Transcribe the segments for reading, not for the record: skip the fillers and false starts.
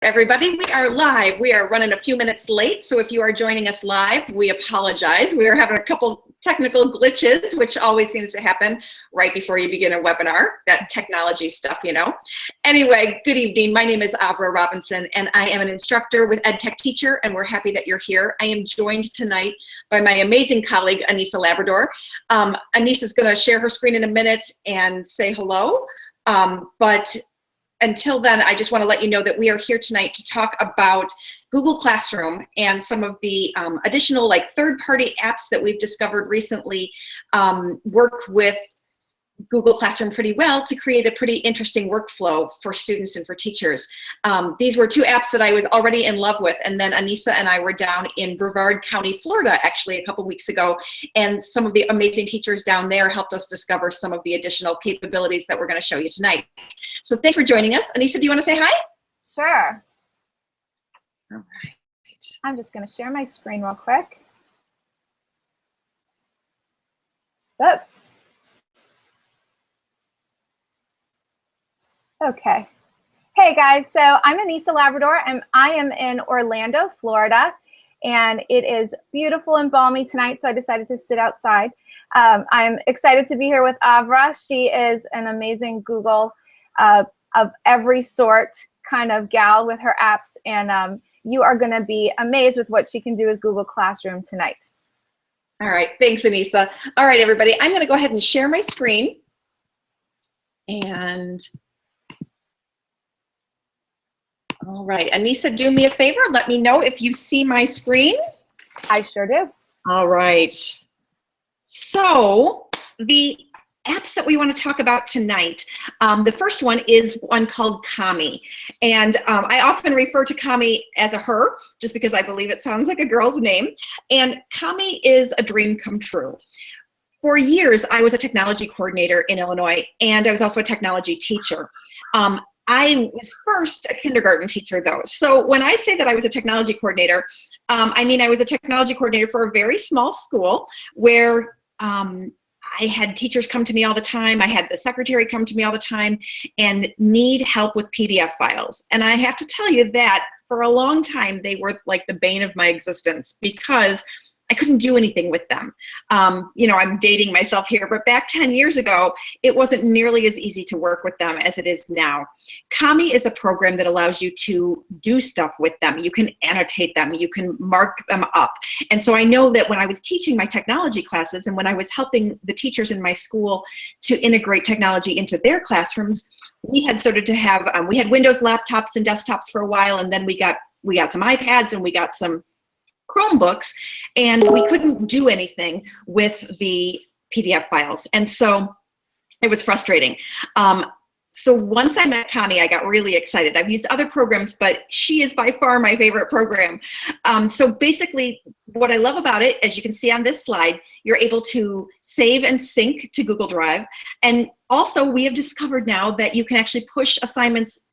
Everybody, we are live. We are running a few minutes late, so if you are joining us live, we apologize. We are having a couple technical glitches, which always seems to happen right before you begin a webinar, that technology stuff, you know. Anyway, good evening. My name is Avra Robinson, and I am an instructor with EdTech Teacher, and we're happy that you're here. I am joined tonight by my amazing colleague, Anissa Labrador. Anissa is going to share her screen in a minute and say hello, but until then, I just want to let you know that we are here tonight to talk about Google Classroom and some of the additional third-party apps that we've discovered recently work with Google Classroom pretty well to create a pretty interesting workflow for students and for teachers. These were two apps that I was already in love with, and then Anissa and I were down in Brevard County, Florida, actually a couple weeks ago, and some of the amazing teachers down there helped us discover some of the additional capabilities that we're going to show you tonight. So thanks for joining us. Anissa, do you want to say hi? Sure. All right. I'm just going to share my screen real quick. Oh. Okay. Hey guys, so I'm Anissa Labrador and I am in Orlando, Florida, and it is beautiful and balmy tonight, so I decided to sit outside. I'm excited to be here with Avra. She is an amazing Google of every sort kind of gal with her apps, and you are going to be amazed with what she can do with Google Classroom tonight. All right, thanks, Anissa. All right, everybody, I'm going to go ahead and share my screen. And all right, Anissa, do me a favor. Let me know if you see my screen. I sure do. All right. So the apps that we want to talk about tonight, the first one is one called Kami. And I often refer to Kami as a her, just because I believe it sounds like a girl's name. And Kami is a dream come true. For years, I was a technology coordinator in Illinois, and I was also a technology teacher. I was first a kindergarten teacher, though. So when I say that I was a technology coordinator, I mean I was a technology coordinator for a very small school where I had teachers come to me all the time. I had the secretary come to me all the time and need help with PDF files. And I have to tell you that for a long time, they were like the bane of my existence because I couldn't do anything with them. You know, I'm dating myself here, but back 10 years ago, it wasn't nearly as easy to work with them as it is now. Kami is a program that allows you to do stuff with them. You can annotate them, you can mark them up. And so I know that when I was teaching my technology classes and when I was helping the teachers in my school to integrate technology into their classrooms, we had started to have, we had Windows laptops and desktops for a while, and then we got some iPads and we got some Chromebooks, and we couldn't do anything with the PDF files. And so it was frustrating. So once I met Kami, I got really excited. I've used other programs, but she is by far my favorite program. So basically, what I love about it, as you can see on this slide, you're able to save and sync to Google Drive. And also, we have discovered now that you can actually push assignments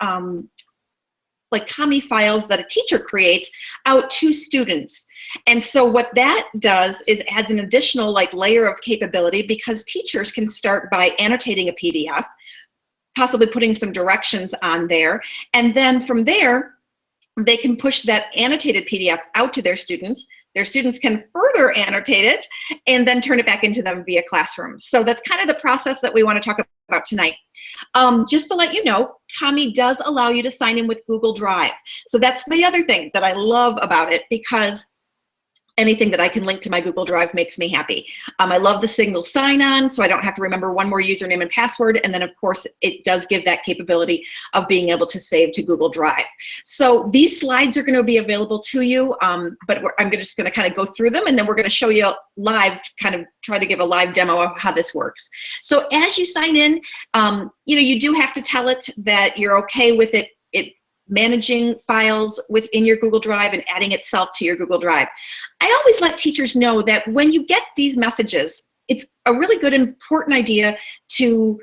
like Kami files that a teacher creates out to students. And so what that does is adds an additional layer of capability because teachers can start by annotating a PDF, possibly putting some directions on there, and then from there, they can push that annotated PDF out to their students. Their students can further annotate it and then turn it back into them via Classroom. So that's kind of the process that we want to talk about tonight. Just to let you know, Kami does allow you to sign in with Google Drive. So that's the other thing that I love about it, because anything that I can link to my Google Drive makes me happy. I love the single sign-on, so I don't have to remember one more username and password. And then, of course, it does give that capability of being able to save to Google Drive. So these slides are going to be available to you, but I'm just going to kind of go through them, and then we're going to show you live, kind of try to give a live demo of how this works. So as you sign in, you know, you do have to tell it that you're okay with it managing files within your Google Drive and adding itself to your Google Drive. I always let teachers know that when you get these messages, it's a really good, important idea to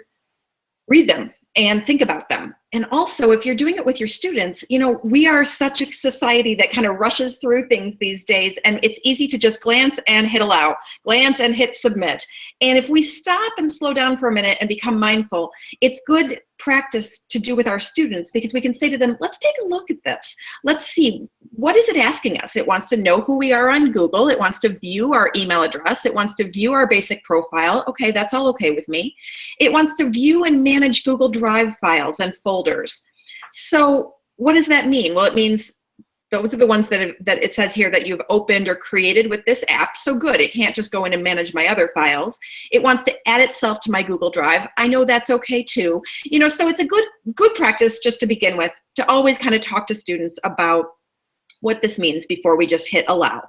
read them and think about them. And also, if you're doing it with your students, you know, we are such a society that kind of rushes through things these days, and it's easy to just glance and hit allow, glance and hit submit. And if we stop and slow down for a minute and become mindful, it's good practice to do with our students, because we can say to them, let's take a look at this. Let's see, what is it asking us? It wants to know who we are on Google. It wants to view our email address. It wants to view our basic profile. Okay, that's all okay with me. It wants to view and manage Google Drive files and folders. So what does that mean? Well, it means those are the ones that it says here that you've opened or created with this app. So good, it can't just go in and manage my other files. It wants to add itself to my Google Drive. I know that's okay too. You know, so it's a good practice just to begin with, to always kind of talk to students about what this means before we just hit allow.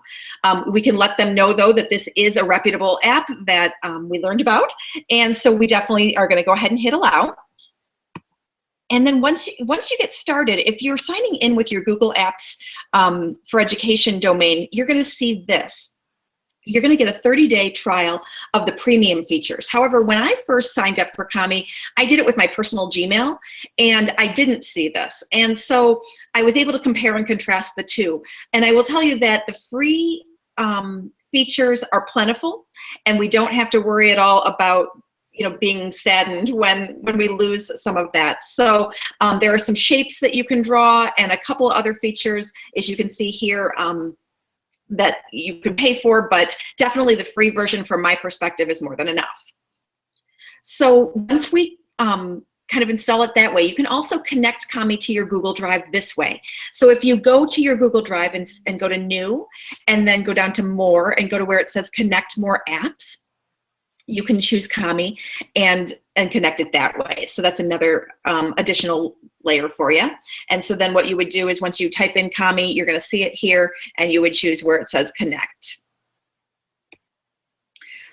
We can let them know though that this is a reputable app that we learned about. And so we definitely are gonna go ahead and hit allow. And then once you get started, if you're signing in with your Google Apps for Education domain, you're going to see this. You're going to get a 30-day trial of the premium features. However, when I first signed up for Kami, I did it with my personal Gmail, and I didn't see this. And so I was able to compare and contrast the two. And I will tell you that the free features are plentiful, and we don't have to worry at all about being saddened when we lose some of that. So there are some shapes that you can draw, and a couple other features, as you can see here, that you can pay for, but definitely the free version from my perspective is more than enough. So once we kind of install it that way, you can also connect Kami to your Google Drive this way. So if you go to your Google Drive and go to New, and then go down to More and go to where it says Connect More Apps, you can choose Kami and connect it that way. So that's another additional layer for you. And so then what you would do is once you type in Kami, you're going to see it here, and you would choose where it says Connect.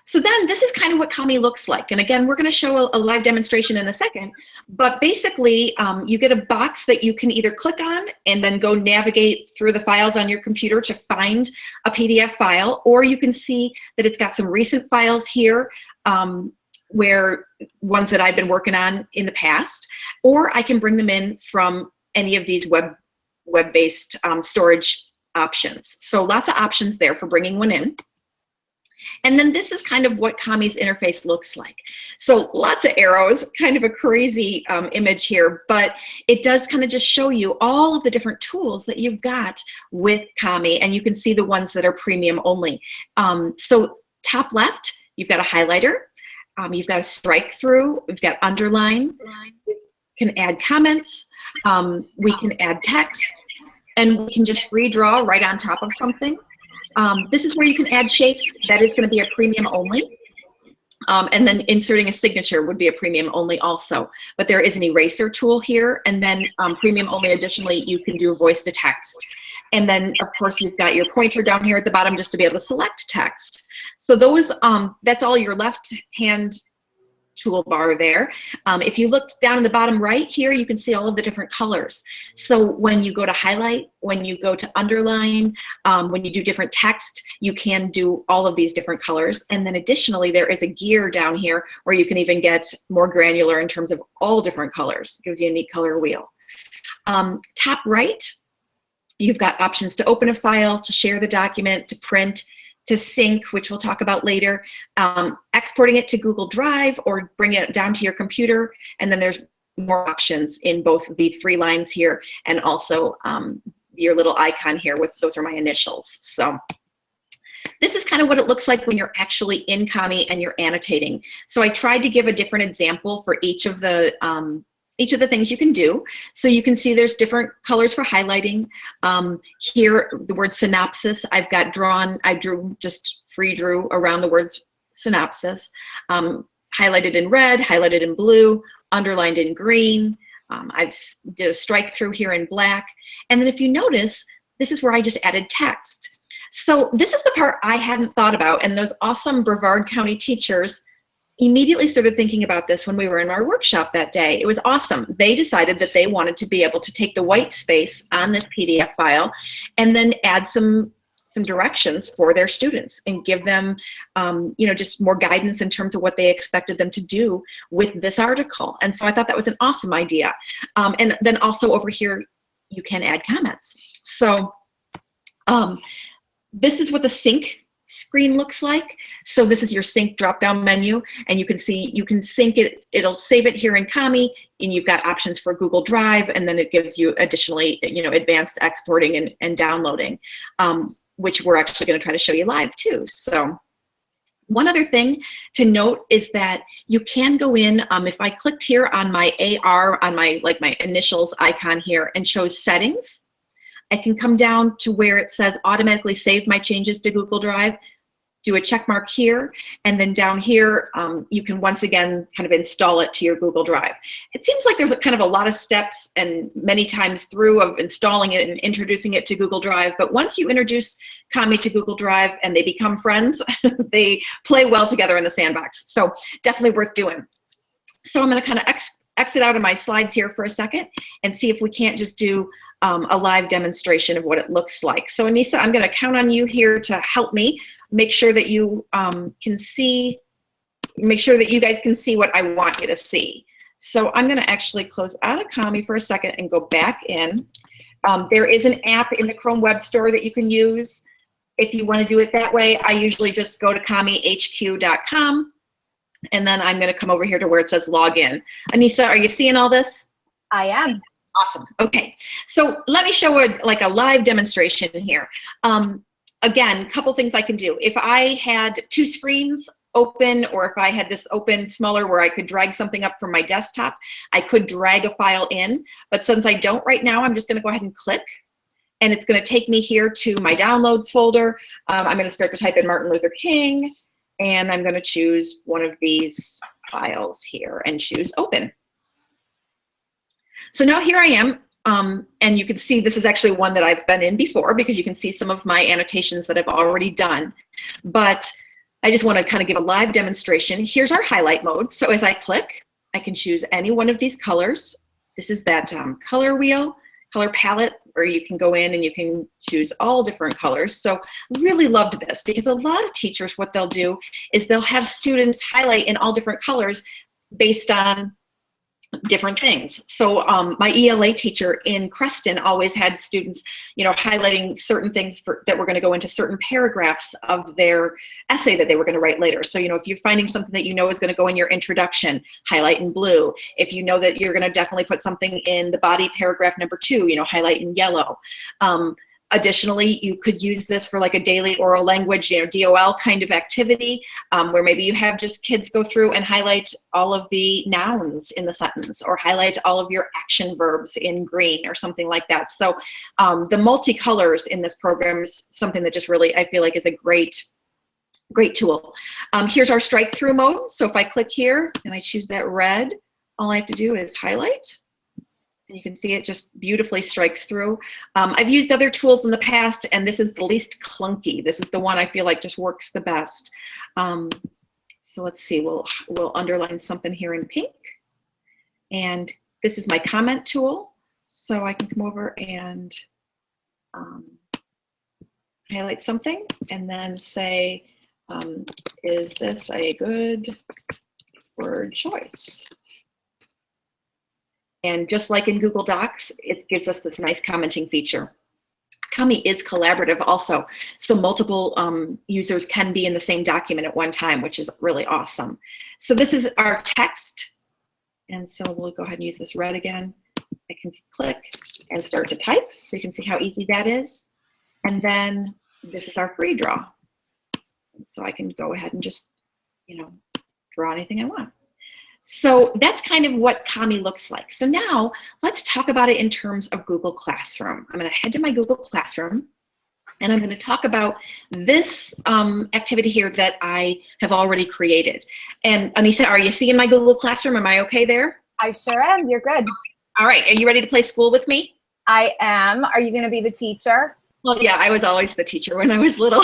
So then this is kind of what Kami looks like. And again, we're going to show a live demonstration in a second, but basically you get a box that you can either click on and then go navigate through the files on your computer to find a PDF file, or you can see that it's got some recent files here where ones that I've been working on in the past, or I can bring them in from any of these web-based storage options. So lots of options there for bringing one in. And then this is kind of what Kami's interface looks like. So lots of arrows, kind of a crazy image here, but it does kind of just show you all of the different tools that you've got with Kami, and you can see the ones that are premium only. So top left, you've got a highlighter, you've got a strike through, we've got underline, we can add comments, we can add text, and we can just free draw right on top of something. This is where you can add shapes. That is going to be a premium only. And then inserting a signature would be a premium only also. But there is an eraser tool here. And then premium only, additionally, you can do voice to text. And then, of course, you've got your pointer down here at the bottom just to be able to select text. So those, that's all your left hand toolbar there. If you look down in the bottom right here, you can see all of the different colors. So when you go to highlight, when you go to underline, when you do different text, you can do all of these different colors. And then additionally, there is a gear down here where you can even get more granular in terms of all different colors. It gives you a neat color wheel. Top right, you've got options to open a file, to share the document, to print, to sync, which we'll talk about later, exporting it to Google Drive or bring it down to your computer. And then there's more options in both the three lines here and also your little icon here with, those are my initials. So this is kind of what it looks like when you're actually in Kami and you're annotating. So I tried to give a different example for each of the things you can do. So you can see there's different colors for highlighting. Here, the word synopsis, I've got drawn, I just free drew around the words synopsis. Highlighted in red, highlighted in blue, underlined in green. I did a strike through here in black. And then if you notice, this is where I just added text. So this is the part I hadn't thought about, and those awesome Brevard County teachers immediately started thinking about this when we were in our workshop that day. It was awesome. They decided that they wanted to be able to take the white space on this PDF file and then add some some directions for their students and give them, just more guidance in terms of what they expected them to do with this article. And so I thought that was an awesome idea. And then also over here, you can add comments. So this is what the sync screen looks like. So this is your sync drop-down menu, and you can see you can sync it. It'll save it here in Kami, and you've got options for Google Drive, and then it gives you additionally, advanced exporting and downloading, which we're actually going to try to show you live too. So one other thing to note is that you can go in, if I clicked here on my AR, on my initials icon here, and chose settings, I can come down to where it says automatically save my changes to Google Drive, do a check mark here, and then down here, you can once again kind of install it to your Google Drive. It seems like there's kind of a lot of steps and many times through of installing it and introducing it to Google Drive, but once you introduce Kami to Google Drive and they become friends, they play well together in the sandbox. So definitely worth doing. So I'm gonna kind of exit out of my slides here for a second and see if we can't just do a live demonstration of what it looks like. So Anissa, I'm gonna count on you here to help me make sure that you can see, make sure that you guys can see what I want you to see. So I'm gonna actually close out of Kami for a second and go back in. There is an app in the Chrome Web Store that you can use. If you wanna do it that way, I usually just go to kamihq.com, and then I'm gonna come over here to where it says login. Anissa, are you seeing all this? I am. Awesome, okay. So let me show a live demonstration here. Again, a couple things I can do. If I had two screens open, or if I had this open smaller where I could drag something up from my desktop, I could drag a file in, but since I don't right now, I'm just gonna go ahead and click, and it's gonna take me here to my downloads folder. I'm gonna start to type in Martin Luther King, and I'm gonna choose one of these files here and choose open. So now here I am, and you can see this is actually one that I've been in before because you can see some of my annotations that I've already done. But I just want to kind of give a live demonstration. Here's our highlight mode. So as I click, I can choose any one of these colors. This is that color wheel, color palette, where you can go in and you can choose all different colors. So really loved this because a lot of teachers, what they'll do is they'll have students highlight in all different colors based on different things. So my ELA teacher in Creston always had students, highlighting certain things that were going to go into certain paragraphs of their essay that they were going to write later. So, if you're finding something that is going to go in your introduction, highlight in blue. If you know that you're going to definitely put something in the body paragraph number 2, highlight in yellow. Additionally, you could use this for like a daily oral language, DOL kind of activity, where maybe you have just kids go through and highlight all of the nouns in the sentence, or highlight all of your action verbs in green or something like that. So the multicolors in this program is something that just really, I feel like, is a great tool. Here's our strike through mode. So if I click here and I choose that red, all I have to do is highlight. And you can see it just beautifully strikes through. I've used other tools in the past, and this is the least clunky. This is the one I feel like just works the best. So let's see, we'll underline something here in pink. And this is my comment tool. So I can come over and highlight something and then say, is this a good word choice? And just like in Google Docs, it gives us this nice commenting feature. Kami is collaborative also, so multiple users can be in the same document at one time, which is really awesome. So this is our text, and so we'll go ahead and use this red again. I can click and start to type, so you can see how easy that is. And then this is our free draw. So I can go ahead and just, draw anything I want. So that's kind of what Kami looks like. So now let's talk about it in terms of Google Classroom. I'm going to head to my Google Classroom, and I'm going to talk about this activity here that I have already created. And Anissa, are you seeing my Google Classroom? Am I okay there? I sure am. You're good. All right. Are you ready to play school with me? I am. Are you going to be the teacher? Well, yeah, I was always the teacher when I was little.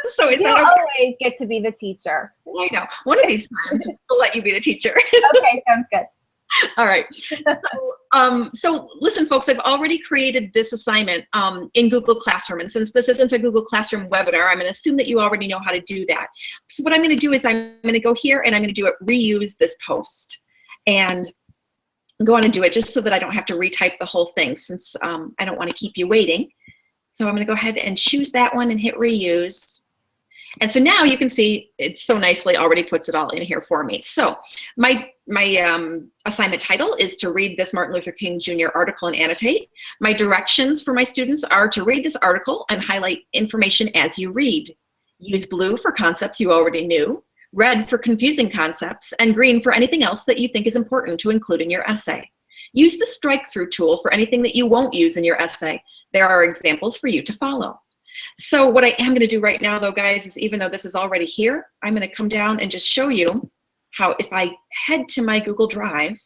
So is you that okay? always get to be the teacher. I know. One of these times we'll let you be the teacher. Okay, sounds good. All right. So listen, folks, I've already created this assignment in Google Classroom. And since this isn't a Google Classroom webinar, I'm going to assume that you already know how to do that. So what I'm going to do is I'm going to go here and I'm going to do it, reuse this post. And go on and do it just so that I don't have to retype the whole thing, since I don't want to keep you waiting. So I'm going to go ahead and choose that one and hit reuse. And so now you can see it so nicely already puts it all in here for me. So my assignment title is to read this Martin Luther King Jr. article and annotate. My directions for my students are to read this article and highlight information as you read. Use blue for concepts you already knew, red for confusing concepts, and green for anything else that you think is important to include in your essay. Use the strike-through tool for anything that you won't use in your essay. There are examples for you to follow. So what I am going to do right now, though, guys, is even though this is already here, I'm going to come down and just show you how if I head to my Google Drive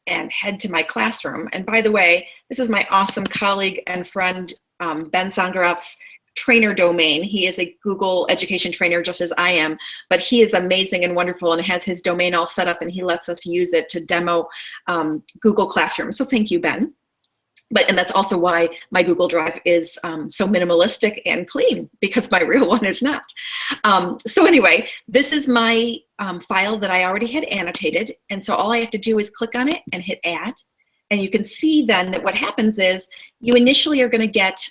and head to my classroom, and by the way, this is my awesome colleague and friend, Ben Songaroff's trainer domain. He is a Google education trainer just as I am, but he is amazing and wonderful and has his domain all set up and he lets us use it to demo Google Classroom. So thank you, Ben. And that's also why my Google Drive is so minimalistic and clean, because my real one is not. So anyway, this is my file that I already had annotated. And so all I have to do is click on it and hit add. And you can see then that what happens is you initially are going to get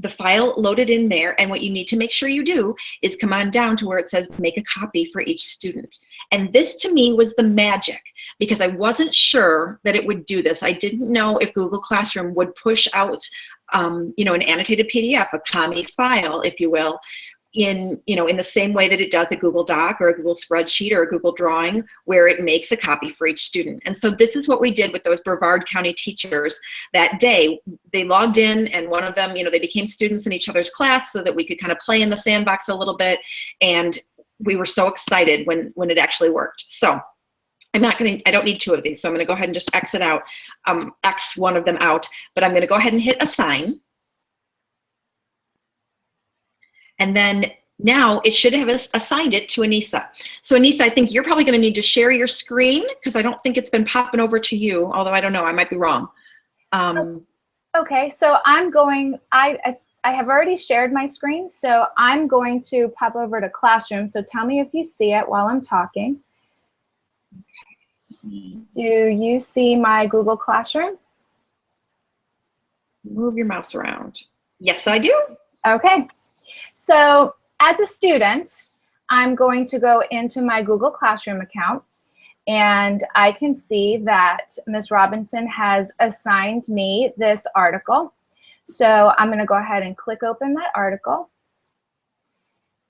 the file loaded in there, and what you need to make sure you do is come on down to where it says make a copy for each student. And this to me was the magic, because I wasn't sure that it would do this. I didn't know if Google Classroom would push out you know, an annotated PDF, a COMI file, if you will, in the same way that it does a Google Doc or a Google spreadsheet or a Google Drawing, where it makes a copy for each student. And so this is what we did with those Brevard County teachers that day. They logged in, and one of them, you know, they became students in each other's class so that we could kind of play in the sandbox a little bit. And we were so excited when it actually worked. So I don't need two of these. So I'm going to go ahead and just exit out, X one of them out, but I'm going to go ahead and hit assign. And then now it should have assigned it to Anissa. So Anissa, I think you're probably going to need to share your screen, because I don't think it's been popping over to you, although I don't know, I might be wrong. Okay, so I'm going, I have already shared my screen, so I'm going to pop over to Classroom. So tell me if you see it while I'm talking. Do you see my Google Classroom? Move your mouse around. Yes, I do. Okay. So as a student, I'm going to go into my Google Classroom account, and I can see that Ms. Robinson has assigned me this article. So I'm going to go ahead and click open that article,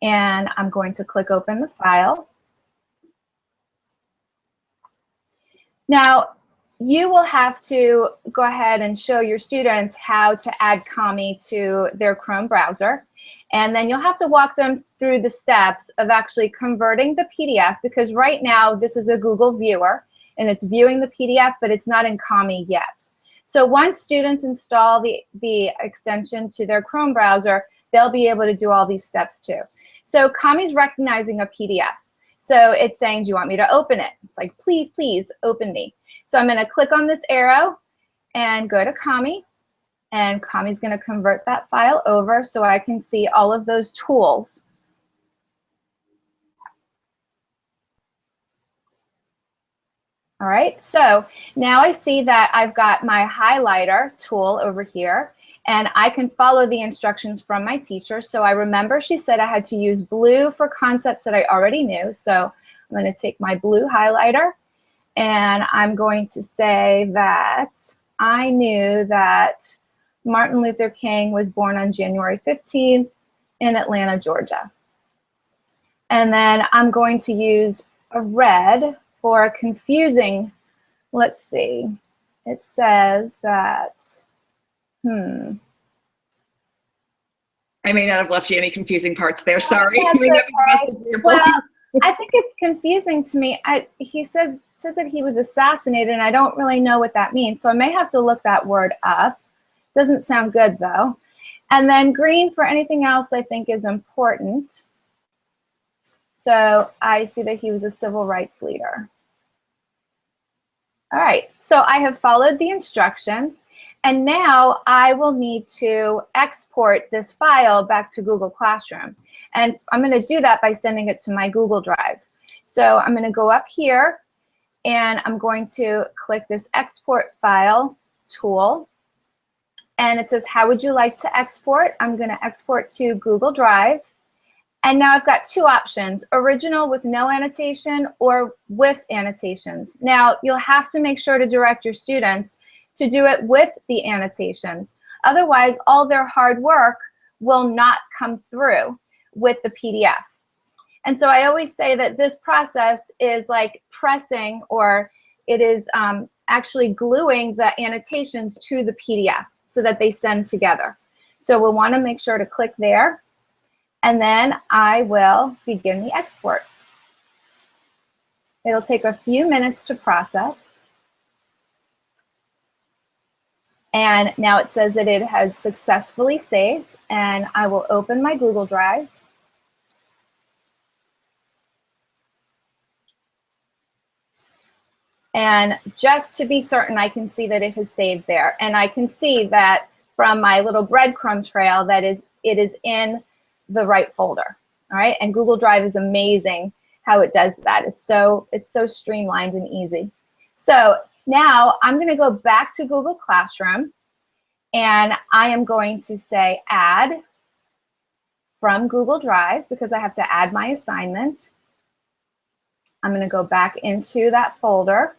and I'm going to click open the file. Now, you will have to go ahead and show your students how to add COMI to their Chrome browser. And then you'll have to walk them through the steps of actually converting the PDF, because right now this is a Google viewer and it's viewing the PDF, but it's not in COMI yet. So once students install the extension to their Chrome browser, they'll be able to do all these steps too. So COMI is recognizing a PDF. So it's saying, do you want me to open it? It's like, please, please open me. So I'm going to click on this arrow and go to COMI. And COMI is going to convert that file over so I can see all of those tools. All right, so now I see that I've got my highlighter tool over here, and I can follow the instructions from my teacher. So I remember she said I had to use blue for concepts that I already knew. So I'm going to take my blue highlighter, and I'm going to say that I knew that Martin Luther King was born on January 15th in Atlanta, Georgia. And then I'm going to use a red for a confusing, let's see, it says that, I may not have left you any confusing parts there, sorry. Okay. Well, I think it's confusing to me. He says that he was assassinated, and I don't really know what that means, so I may have to look that word up. Doesn't sound good though. And then green for anything else I think is important. So I see that he was a civil rights leader. All right, so I have followed the instructions, and now I will need to export this file back to Google Classroom. And I'm going to do that by sending it to my Google Drive. So I'm going to go up here, and I'm going to click this Export File tool. And it says, how would you like to export? I'm going to export to Google Drive. And now I've got two options, original with no annotation or with annotations. Now, you'll have to make sure to direct your students to do it with the annotations. Otherwise, all their hard work will not come through with the PDF. And so I always say that this process is like pressing, or it is actually gluing the annotations to the PDF so that they send together. So we'll want to make sure to click there. And then I will begin the export. It'll take a few minutes to process. And now it says that it has successfully saved, and I will open my Google Drive. And just to be certain, I can see that it has saved there. And I can see that from my little breadcrumb trail that it is in the right folder. All right, and Google Drive is amazing how it does that. It's so streamlined and easy. So now I'm going to go back to Google Classroom, and I am going to say add from Google Drive because I have to add my assignment. I'm going to go back into that folder.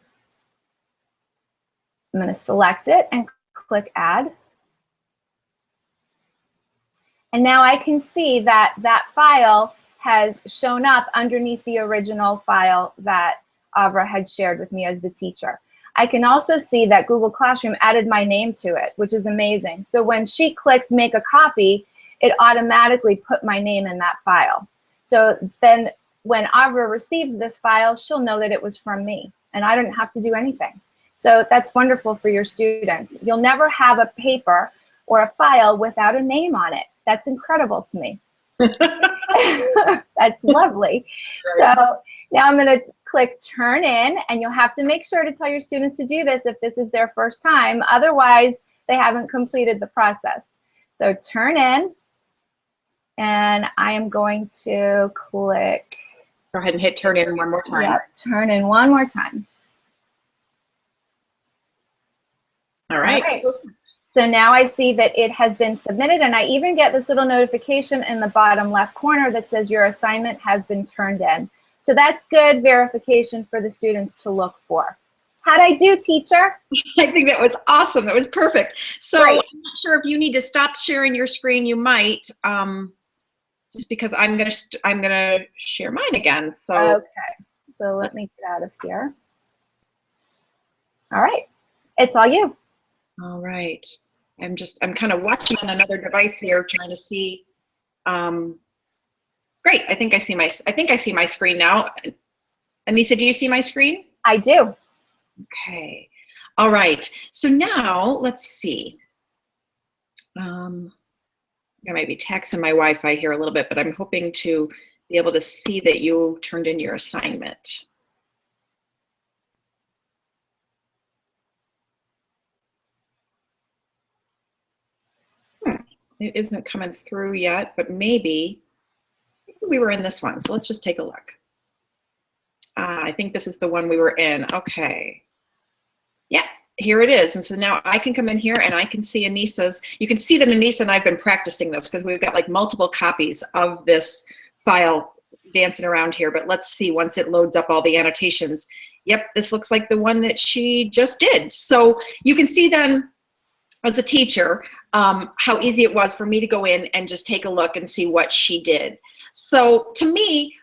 I'm going to select it and click add. And now I can see that that file has shown up underneath the original file that Avra had shared with me as the teacher. I can also see that Google Classroom added my name to it, which is amazing. So when she clicked make a copy, it automatically put my name in that file. So then when Avra receives this file, she'll know that it was from me, and I didn't have to do anything. So that's wonderful for your students. You'll never have a paper or a file without a name on it. That's incredible to me. That's lovely. So now I'm going to click turn in, and you'll have to make sure to tell your students to do this if this is their first time. Otherwise, they haven't completed the process. So turn in, and I am going to click. Go ahead and hit turn in one more time. Yep, turn in one more time. All right. All right. So now I see that it has been submitted, and I even get this little notification in the bottom left corner that says your assignment has been turned in. So that's good verification for the students to look for. How'd I do, teacher? I think that was awesome. That was perfect. So Great. I'm not sure if you need to stop sharing your screen. You might, just because I'm gonna share mine again. So okay. So let me get out of here. All right. It's all you. all right. I'm kind of watching on another device here, trying to see. Great. I think I see my screen now. Anissa, do you see my screen? I do. Okay. All right. So now let's see. I might be taxing my Wi-Fi here a little bit, but I'm hoping to be able to see that you turned in your assignment. It isn't coming through yet, but maybe we were in this one. So let's just take a look. I think this is the one we were in. Okay. Yeah, here it is. And so now I can come in here and I can see Anissa's. You can see that Anissa and I have been practicing this because we've got like multiple copies of this file dancing around here. But let's see once it loads up all the annotations. Yep, this looks like the one that she just did. So you can see then as a teacher how easy it was for me to go in and just take a look and see what she did. So to me,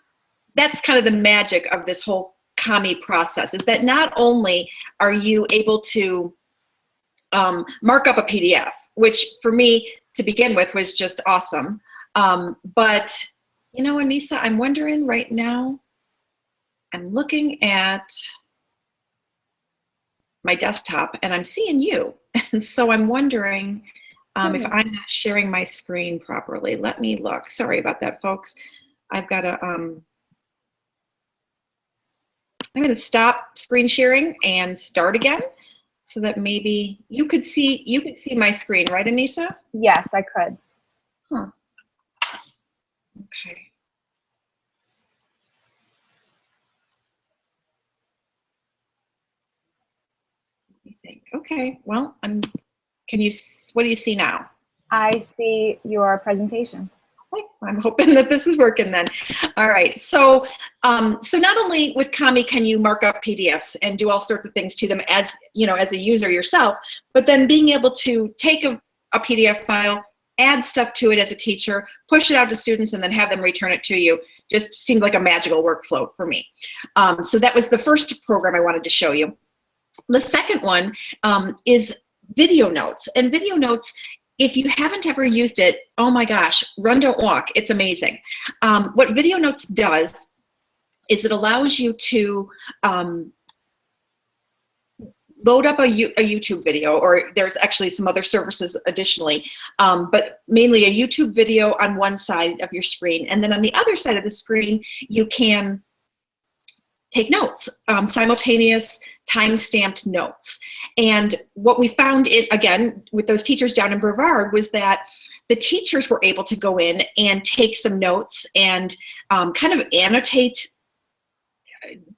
that's kind of the magic of this whole Kami process, is that not only are you able to mark up a PDF, which for me to begin with was just awesome, but you know, Anissa, I'm wondering right now, I'm looking at my desktop and I'm seeing you. And so I'm wondering if I'm not sharing my screen properly. Let me look. Sorry about that, folks. I've got to, I'm going to stop screen sharing and start again so that maybe you could see my screen, right, Anissa? Yes, I could. Huh. Okay. Let me think. Okay. Well, what do you see now? I see your presentation. I'm hoping that this is working then. All right, so so not only with Kami can you mark up PDFs and do all sorts of things to them as as a user yourself, but then being able to take a PDF file, add stuff to it as a teacher, push it out to students, and then have them return it to you just seemed like a magical workflow for me. So that was the first program I wanted to show you. The second one is Video Notes, and Video Notes, if you haven't ever used it, oh my gosh, run, don't walk. It's amazing. What Video Notes does is it allows you to load up a YouTube video, or there's actually some other services additionally, but mainly a YouTube video on one side of your screen. And then on the other side of the screen, you can take notes, simultaneous time-stamped notes. And what we found, again, with those teachers down in Brevard, was that the teachers were able to go in and take some notes and kind of annotate,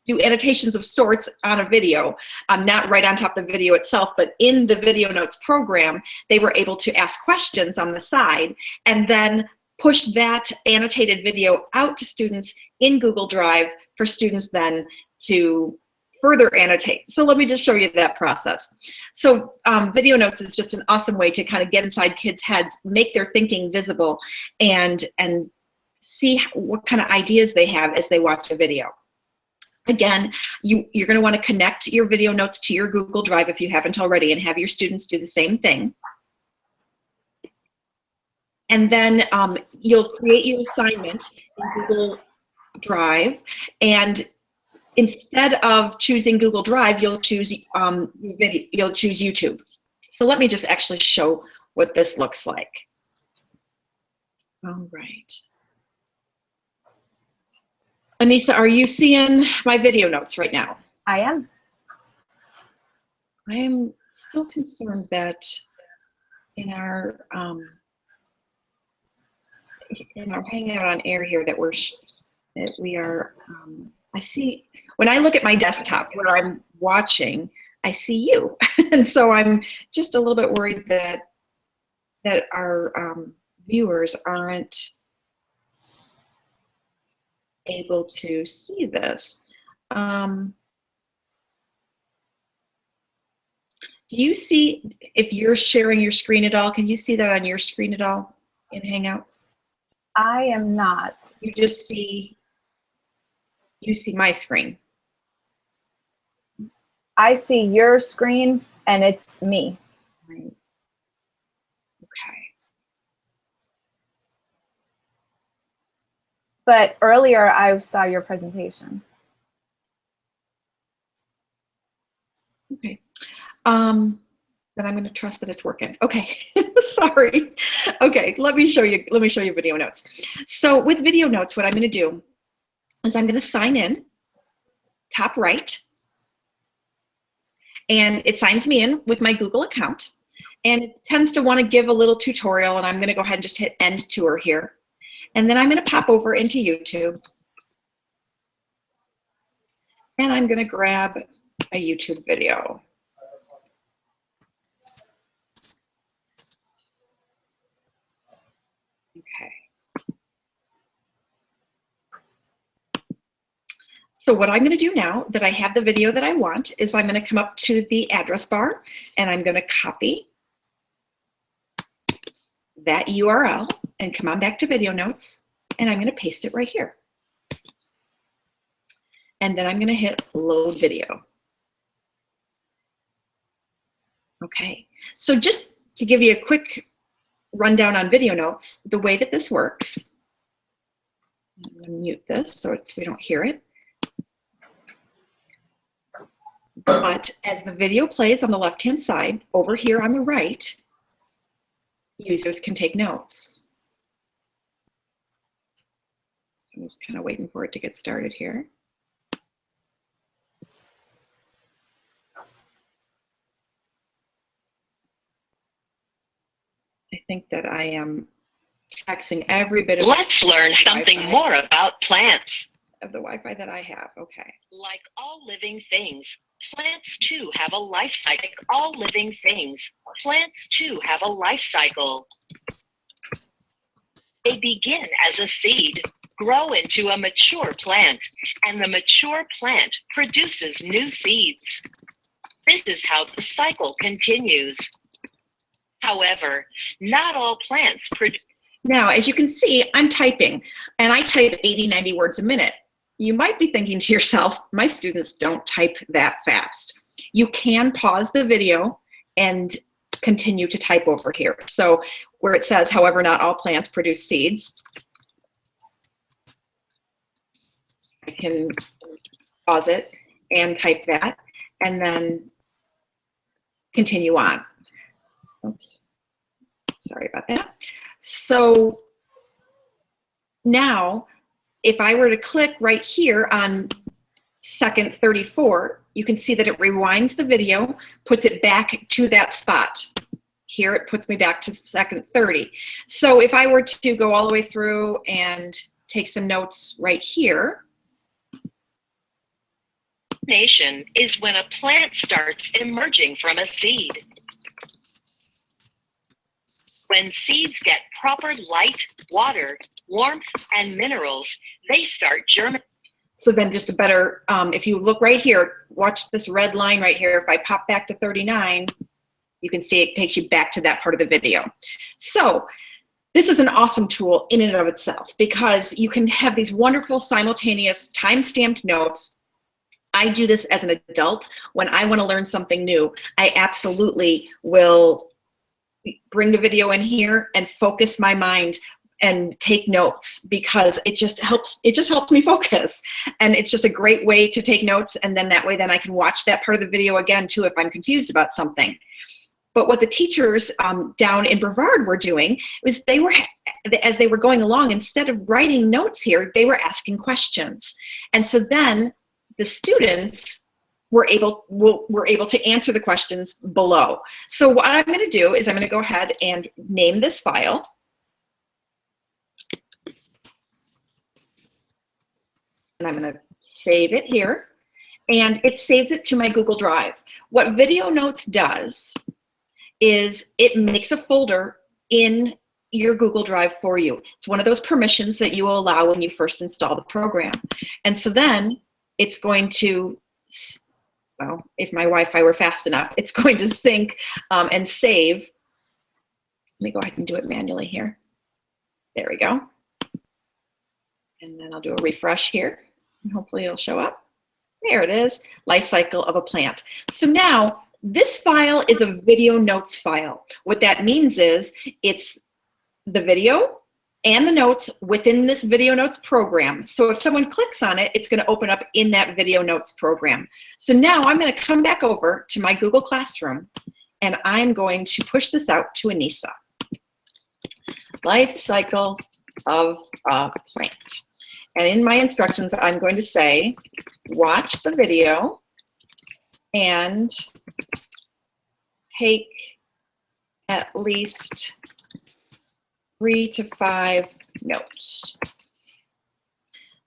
do annotations of sorts on a video, not right on top of the video itself, but in the Video Notes program, they were able to ask questions on the side and then push that annotated video out to students in Google Drive for students then to further annotate. So let me just show you that process. So Video Notes is just an awesome way to kind of get inside kids' heads, make their thinking visible, and see what kind of ideas they have as they watch a video. Again, you're going to want to connect your Video Notes to your Google Drive if you haven't already, and have your students do the same thing. And then you'll create your assignment in Google Drive, and instead of choosing Google Drive, you'll choose YouTube. So let me just actually show what this looks like. All right. Anissa, are you seeing my Video Notes right now? I am. I am still concerned that in our Hangout on Air here that we are. I see, when I look at my desktop where I'm watching, I see you, and so I'm just a little bit worried that our viewers aren't able to see this. Do you see, if you're sharing your screen at all, can you see that on your screen at all in Hangouts? I am not. You just see, you see my screen. I see your screen and it's me. Right. Okay. But earlier I saw your presentation. Okay. Then I'm going to trust that it's working. Okay. Sorry. Okay, let me show you Video Notes. So with Video Notes, what I'm going to do is I'm going to sign in, top right, and it signs me in with my Google account, and it tends to want to give a little tutorial, and I'm going to go ahead and just hit End Tour here, and then I'm going to pop over into YouTube, and I'm going to grab a YouTube video. Okay. So what I'm going to do now that I have the video that I want is I'm going to come up to the address bar, and I'm going to copy that URL and come on back to Video Notes, and I'm going to paste it right here. And then I'm going to hit Load Video. Okay, so just to give you a quick rundown on Video Notes, the way that this works, I'm going to mute this so we don't hear it. But as the video plays on the left-hand side, over here on the right, users can take notes. So I'm just kind of waiting for it to get started here. think that I am taxing every bit of Let's learn something more about plants. Of the Wi-Fi that I have. Okay. Like all living things, plants too have a life cycle. All living things, plants too have a life cycle. They begin as a seed, grow into a mature plant, and the mature plant produces new seeds. This is how the cycle continues. However, not all plants produce. Now, as you can see, I'm typing, and I type 80, 90 words a minute. You might be thinking to yourself, my students don't type that fast. You can pause the video and continue to type over here. So where it says, however, not all plants produce seeds, I can pause it and type that, and then continue on. Oops, sorry about that. So now, if I were to click right here on second 34, you can see that it rewinds the video, puts it back to that spot. Here it puts me back to second 30. So if I were to go all the way through and take some notes right here. Germination is when a plant starts emerging from a seed. When seeds get proper light, water, warmth, and minerals, they start germinating. So then just a better, if you look right here, watch this red line right here. If I pop back to 39, you can see it takes you back to that part of the video. So this is an awesome tool in and of itself because you can have these wonderful simultaneous time-stamped notes. I do this as an adult. When I want to learn something new, I absolutely will bring the video in here and focus my mind and take notes because it just helps me focus. And it's just a great way to take notes, and then that way then I can watch that part of the video again too if I'm confused about something. But what the teachers down in Brevard were doing was as they were going along, instead of writing notes here, they were asking questions. And so then the students were able to answer the questions below. So what I'm going to do is I'm going to go ahead and name this file. And I'm going to save it here. And it saves it to my Google Drive. What Video Notes does is it makes a folder in your Google Drive for you. It's one of those permissions that you will allow when you first install the program. And so then it's going to, well, if my Wi-Fi were fast enough, it's going to sync and save. Let me go ahead and do it manually here. There we go. And then I'll do a refresh here, and hopefully it'll show up. There it is, life cycle of a plant. So now, this file is a video notes file. What that means is it's the video and the notes within this video notes program. So if someone clicks on it, it's going to open up in that video notes program. So now I'm going to come back over to my Google Classroom, and I'm going to push this out to Anissa. Life cycle of a plant. And in my instructions, I'm going to say, watch the video and take at least 3 to 5 notes.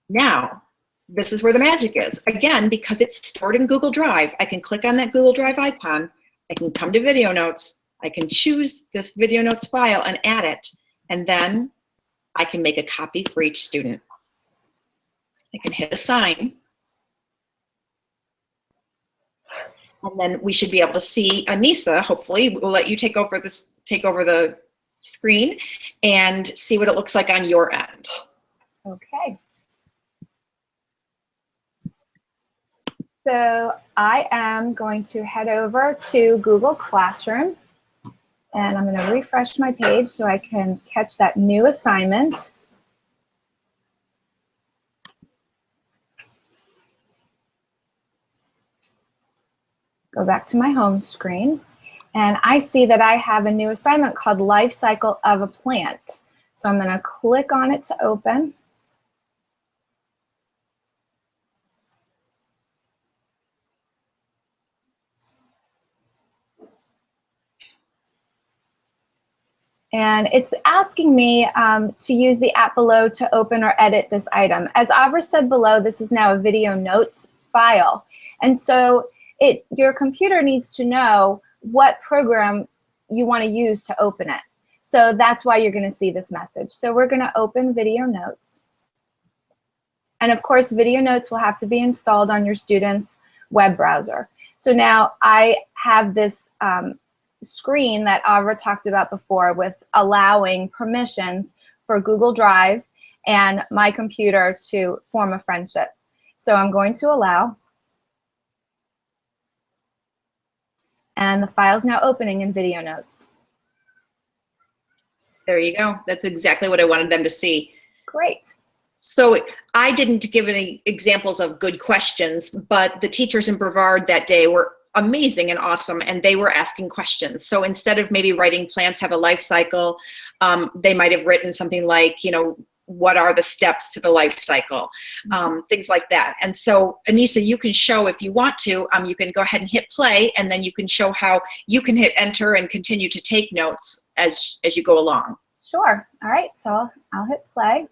Now, this is where the magic is. Again, because it's stored in Google Drive, I can click on that Google Drive icon, I can come to Video Notes, I can choose this Video Notes file and add it, and then I can make a copy for each student. I can hit assign. And then we should be able to see Anissa, hopefully. We'll let you take over the screen and see what it looks like on your end. Okay. So I am going to head over to Google Classroom, and I'm going to refresh my page so I can catch that new assignment. Go back to my home screen, and I see that I have a new assignment called Life Cycle of a Plant. So I'm going to click on it to open. And it's asking me to use the app below to open or edit this item. As Avra said below, this is now a video notes file. And so your computer needs to know what program you want to use to open it. So that's why you're going to see this message. So we're going to open video notes. And of course, video notes will have to be installed on your student's web browser. So now I have this screen that Avra talked about before with allowing permissions for Google Drive and my computer to form a friendship. So I'm going to allow. And the file's now opening in video notes. There you go. That's exactly what I wanted them to see. Great. So I didn't give any examples of good questions, but the teachers in Brevard that day were amazing and awesome, and they were asking questions. So instead of maybe writing plants have a life cycle, they might have written something like, you know, what are the steps to the life cycle, things like that. And so Anissa, you can show, if you want to, you can go ahead and hit play, and then you can show how you can hit enter and continue to take notes as you go along. Sure. All right, so I'll hit play.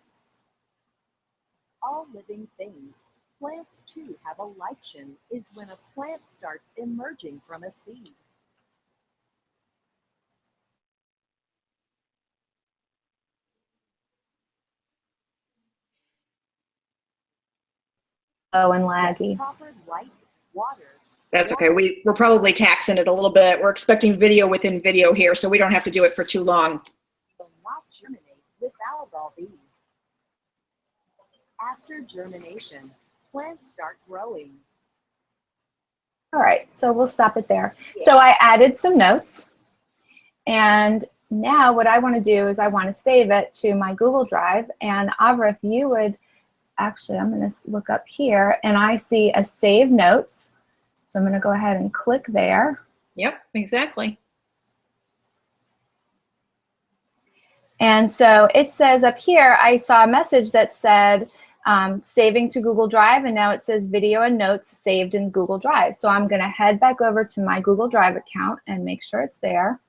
All living things. Plants too have a lichen, is when a plant starts emerging from a seed. Oh, and laggy. Proper light, water. That's okay. We're probably taxing it a little bit. We're expecting video within video here, so we don't have to do it for too long. Will not germinate without all these. After germination, plants start growing. All right, so we'll stop it there. So I added some notes, and now what I want to do is I want to save it to my Google Drive. And Avra, if you would, actually, I'm going to look up here, and I see a Save Notes. So I'm going to go ahead and click there. Yep, exactly. And so it says up here, I saw a message that said, saving to Google Drive, and now it says video and notes saved in Google Drive. So I'm going to head back over to my Google Drive account and make sure it's there.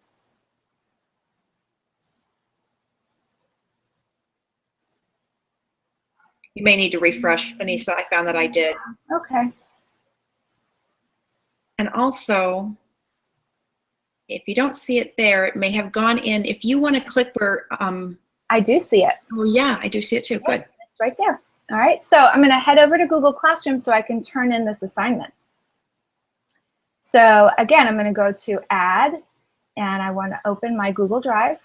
You may need to refresh, Anissa. I found that I did. Okay. And also, if you don't see it there, it may have gone in. If you want to click where, I do see it. oh yeah, I do see it too. Yep, Good. it's right there. All right, so I'm going to head over to Google Classroom so I can turn in this assignment. So again, I'm going to go to Add, and I want to open my Google Drive.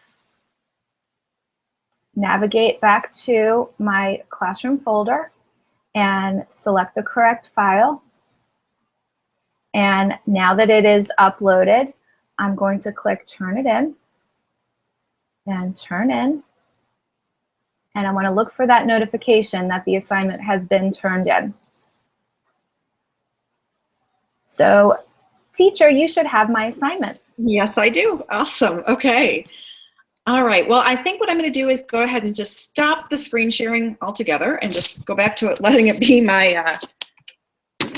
Navigate back to my Classroom folder and select the correct file. And now that it is uploaded, I'm going to click Turn It In and Turn In. And I want to look for that notification that the assignment has been turned in. So, teacher, you should have my assignment. Yes, I do. Awesome. Okay. All right. Well, I think what I'm going to do is go ahead and just stop the screen sharing altogether and just go back to it, letting it be my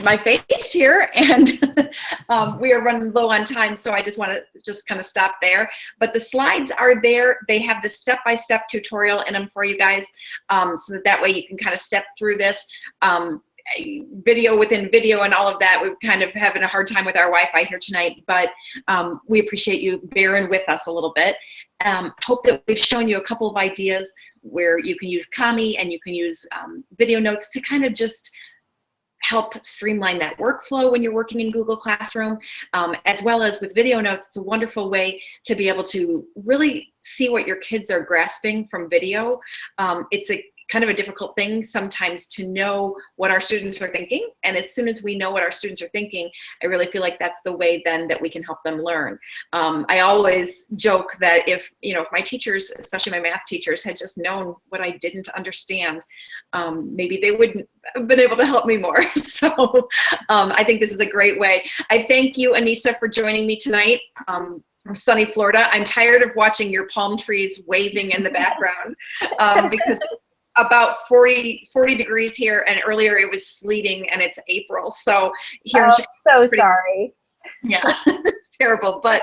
my face here, and we are running low on time, so I just want to just kind of stop there. But the slides are there. They have the step-by-step tutorial in them for you guys, so that way you can kind of step through this. Video within video and all of that. We're kind of having a hard time with our Wi-Fi here tonight, but we appreciate you bearing with us a little bit. Hope that we've shown you a couple of ideas where you can use Kami and you can use video notes to kind of just help streamline that workflow when you're working in Google Classroom, as well as with video notes. It's a wonderful way to be able to really see what your kids are grasping from video. It's a kind of a difficult thing sometimes to know what our students are thinking. And as soon as we know what our students are thinking, I really feel like that's the way then that we can help them learn. I always joke that if my teachers, especially my math teachers, had just known what I didn't understand, maybe they wouldn't have been able to help me more. So I think this is a great way. I thank you, Anissa, for joining me tonight. From sunny Florida. I'm tired of watching your palm trees waving in the background because about 40 degrees here, and earlier it was sleeting, and it's April. So here sorry. Yeah, it's terrible. But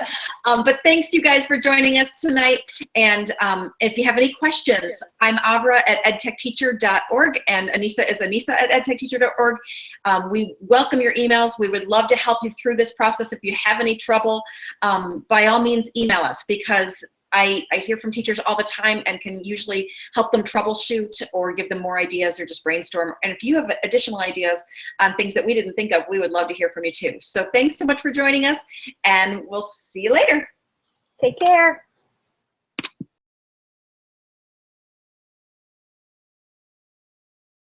thanks you guys for joining us tonight. And if you have any questions, I'm Avra at edtechteacher.org, and Anissa is Anissa at edtechteacher.org. We welcome your emails. We would love to help you through this process. If you have any trouble, by all means, email us, because I hear from teachers all the time and can usually help them troubleshoot or give them more ideas or just brainstorm. And if you have additional ideas on things that we didn't think of, we would love to hear from you too. So thanks so much for joining us, and we'll see you later. Take care.